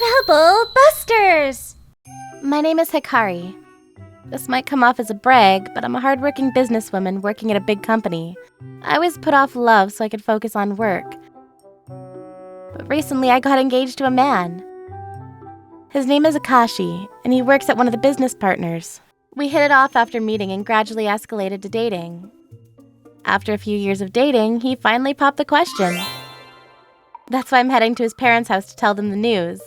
Trouble Busters! My name is Hikari. This might come off as a brag, but I'm a hardworking businesswoman working at a big company. I always put off love so I could focus on work. But recently I got engaged to a man. His name is Akashi, and he works at one of the business partners. We hit it off after meeting and gradually escalated to dating. After a few years of dating, he finally popped the question. That's why I'm heading to his parents' house to tell them the news.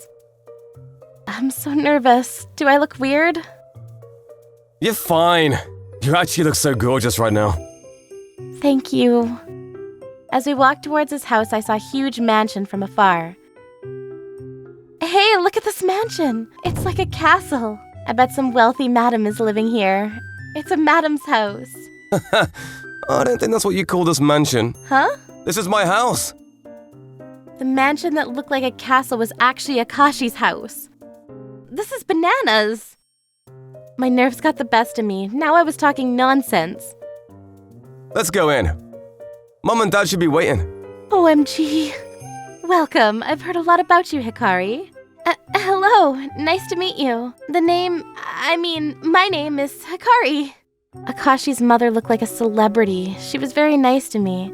I'm so nervous. Do I look weird? You're fine. You actually look so gorgeous right now. Thank you. As we walked towards his house, I saw a huge mansion from afar. Hey, look at this mansion! It's like a castle. I bet some wealthy madam is living here. It's a madam's house. I don't think that's what you call this mansion. Huh? This is my house. The mansion that looked like a castle was actually Akashi's house. This is bananas! My nerves got the best of me. Now I was talking nonsense. Let's go in. Mom and Dad should be waiting. OMG. Welcome. I've heard a lot about you, Hikari. Hello. Nice to meet you. My name is Hikari. Akashi's mother looked like a celebrity. She was very nice to me.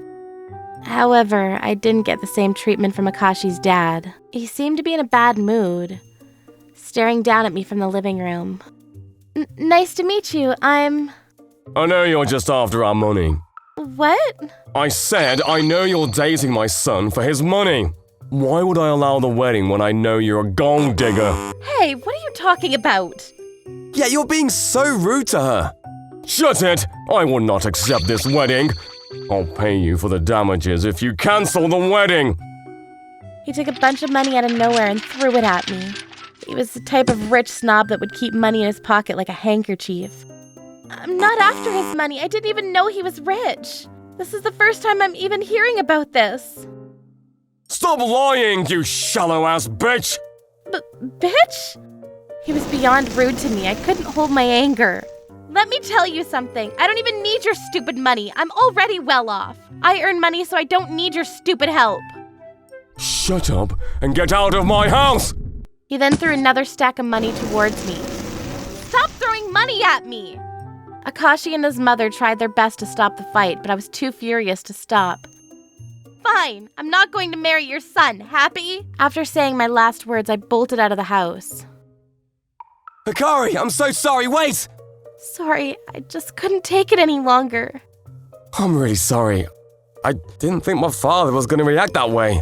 However, I didn't get the same treatment from Akashi's dad. He seemed to be in a bad mood, staring down at me from the living room. Nice to meet you. I know you're just after our money. What? I said I know you're dating my son for his money. Why would I allow the wedding when I know you're a gold digger? Hey, what are you talking about? Yeah, you're being so rude to her. Shut it! I will not accept this wedding. I'll pay you for the damages if you cancel the wedding. He took a bunch of money out of nowhere and threw it at me. He was the type of rich snob that would keep money in his pocket like a handkerchief. I'm not after his money. I didn't even know he was rich. This is the first time I'm even hearing about this. Stop lying, you shallow-ass bitch! Bitch? He was beyond rude to me. I couldn't hold my anger. Let me tell you something. I don't even need your stupid money. I'm already well off. I earn money so I don't need your stupid help. Shut up and get out of my house! He then threw another stack of money towards me. Stop throwing money at me! Akashi and his mother tried their best to stop the fight, but I was too furious to stop. Fine, I'm not going to marry your son. Happy? After saying my last words, I bolted out of the house. Hikari, I'm so sorry, wait! Sorry, I just couldn't take it any longer. I'm really sorry. I didn't think my father was going to react that way.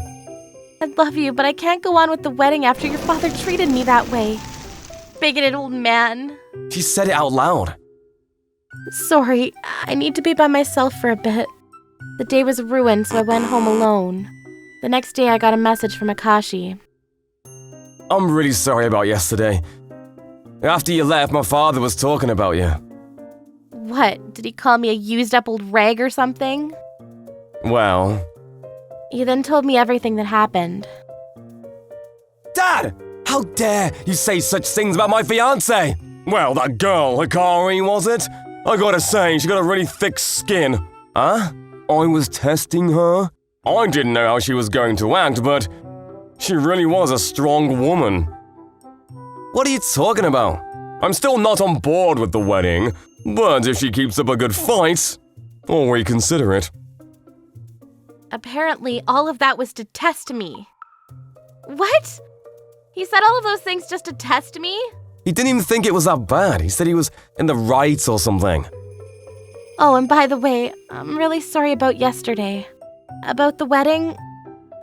I love you, but I can't go on with the wedding after your father treated me that way. Bigoted old man. She said it out loud. Sorry, I need to be by myself for a bit. The day was ruined, so I went home alone. The next day, I got a message from Akashi. I'm really sorry about yesterday. After you left, my father was talking about you. What? Did he call me a used-up old rag or something? Well... He then told me everything that happened. Dad! How dare you say such things about my fiancé? Well, that girl, Hikari, was it? I gotta say, she got a really thick skin. Huh? I was testing her? I didn't know how she was going to act, but she really was a strong woman. What are you talking about? I'm still not on board with the wedding, but if she keeps up a good fight, I'll reconsider it. Apparently, all of that was to test me. What? He said all of those things just to test me? He didn't even think it was that bad. He said he was in the right or something. Oh, and by the way, I'm really sorry about yesterday. About the wedding,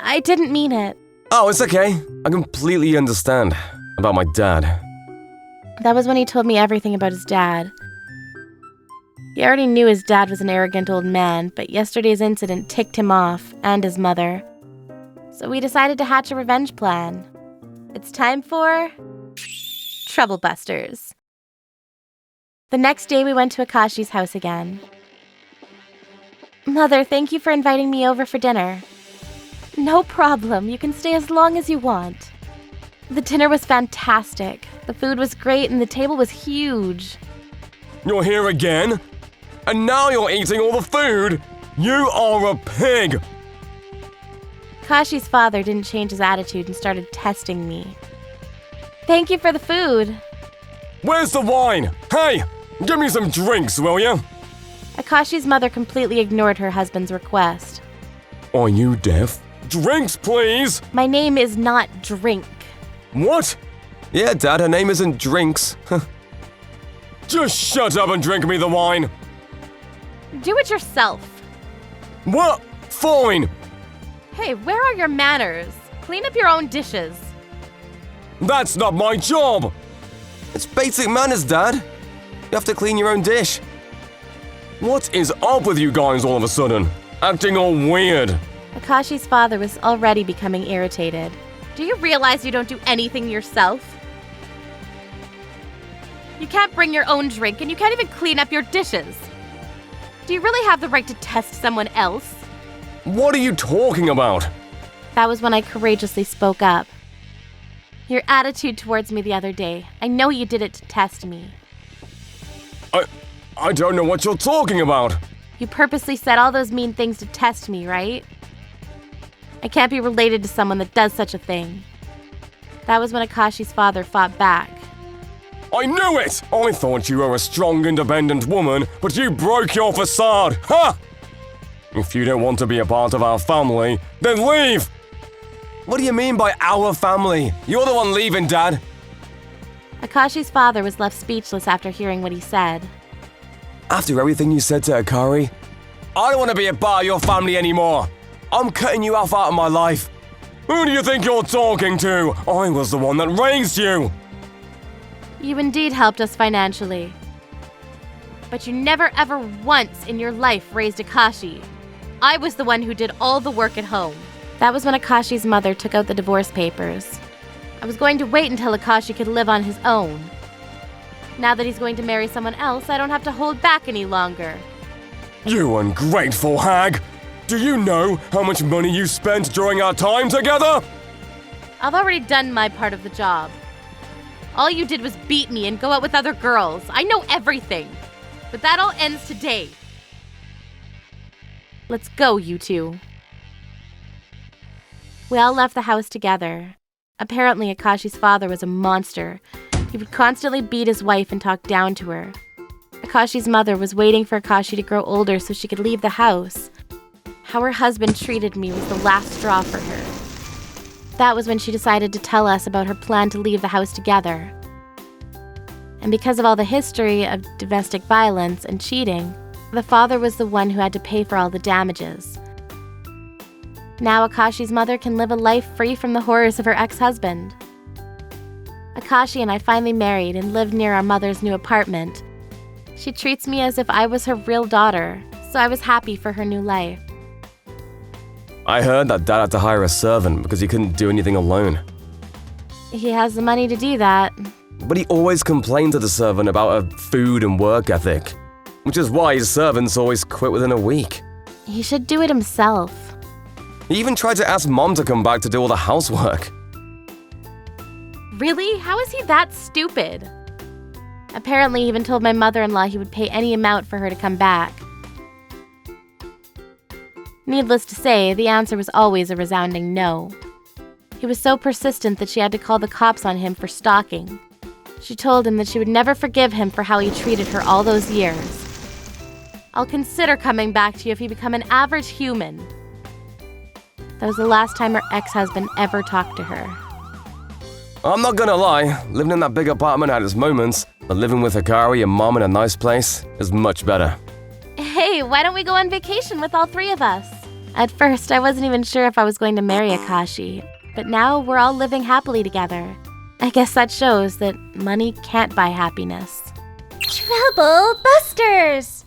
I didn't mean it. Oh, it's okay. I completely understand about my dad. That was when he told me everything about his dad. He already knew his dad was an arrogant old man, but yesterday's incident ticked him off, and his mother. So we decided to hatch a revenge plan. It's time for... Trouble Busters. The next day we went to Akashi's house again. Mother, thank you for inviting me over for dinner. No problem, you can stay as long as you want. The dinner was fantastic. The food was great and the table was huge. You're here again? And now you're eating all the food? You are a pig! Kashi's father didn't change his attitude and started testing me. Thank you for the food. Where's the wine? Hey, give me some drinks, will you? Akashi's mother completely ignored her husband's request. Are you deaf? Drinks, please! My name is not Drink. What? Yeah, Dad, her name isn't Drinks. Just shut up and drink me the wine. Do it yourself. What? Fine. Hey, where are your manners? Clean up your own dishes. That's not my job. It's basic manners, Dad. You have to clean your own dish. What is up with you guys all of a sudden? Acting all weird. Akashi's father was already becoming irritated. Do you realize you don't do anything yourself? You can't bring your own drink and you can't even clean up your dishes. Do you really have the right to test someone else? What are you talking about? That was when I courageously spoke up. Your attitude towards me the other day, I know you did it to test me. I don't know what you're talking about. You purposely said all those mean things to test me, right? I can't be related to someone that does such a thing. That was when Akashi's father fought back. I knew it! I thought you were a strong, independent woman, but you broke your facade! Ha! If you don't want to be a part of our family, then leave! What do you mean by our family? You're the one leaving, Dad. Akashi's father was left speechless after hearing what he said. After everything you said to Akari, I don't want to be a part of your family anymore. I'm cutting you off out of my life. Who do you think you're talking to? I was the one that raised you. You indeed helped us financially. But you never ever once in your life raised Akashi. I was the one who did all the work at home. That was when Akashi's mother took out the divorce papers. I was going to wait until Akashi could live on his own. Now that he's going to marry someone else, I don't have to hold back any longer. You ungrateful hag! Do you know how much money you spent during our time together? I've already done my part of the job. All you did was beat me and go out with other girls. I know everything. But that all ends today. Let's go, you two. We all left the house together. Apparently, Akashi's father was a monster. He would constantly beat his wife and talk down to her. Akashi's mother was waiting for Akashi to grow older so she could leave the house. How her husband treated me was the last straw for her. That was when she decided to tell us about her plan to leave the house together. And because of all the history of domestic violence and cheating, the father was the one who had to pay for all the damages. Now Akashi's mother can live a life free from the horrors of her ex-husband. Akashi and I finally married and lived near our mother's new apartment. She treats me as if I was her real daughter, so I was happy for her new life. I heard that Dad had to hire a servant because he couldn't do anything alone. He has the money to do that. But he always complained to the servant about her food and work ethic, which is why his servants always quit within a week. He should do it himself. He even tried to ask Mom to come back to do all the housework. Really? How is he that stupid? Apparently, he even told my mother-in-law he would pay any amount for her to come back. Needless to say, the answer was always a resounding no. He was so persistent that she had to call the cops on him for stalking. She told him that she would never forgive him for how he treated her all those years. I'll consider coming back to you if you become an average human. That was the last time her ex-husband ever talked to her. I'm not gonna lie, living in that big apartment had its moments, but living with Hikari and Mom in a nice place is much better. Hey, why don't we go on vacation with all three of us? At first, I wasn't even sure if I was going to marry Akashi, but now we're all living happily together. I guess that shows that money can't buy happiness. Trouble Busters!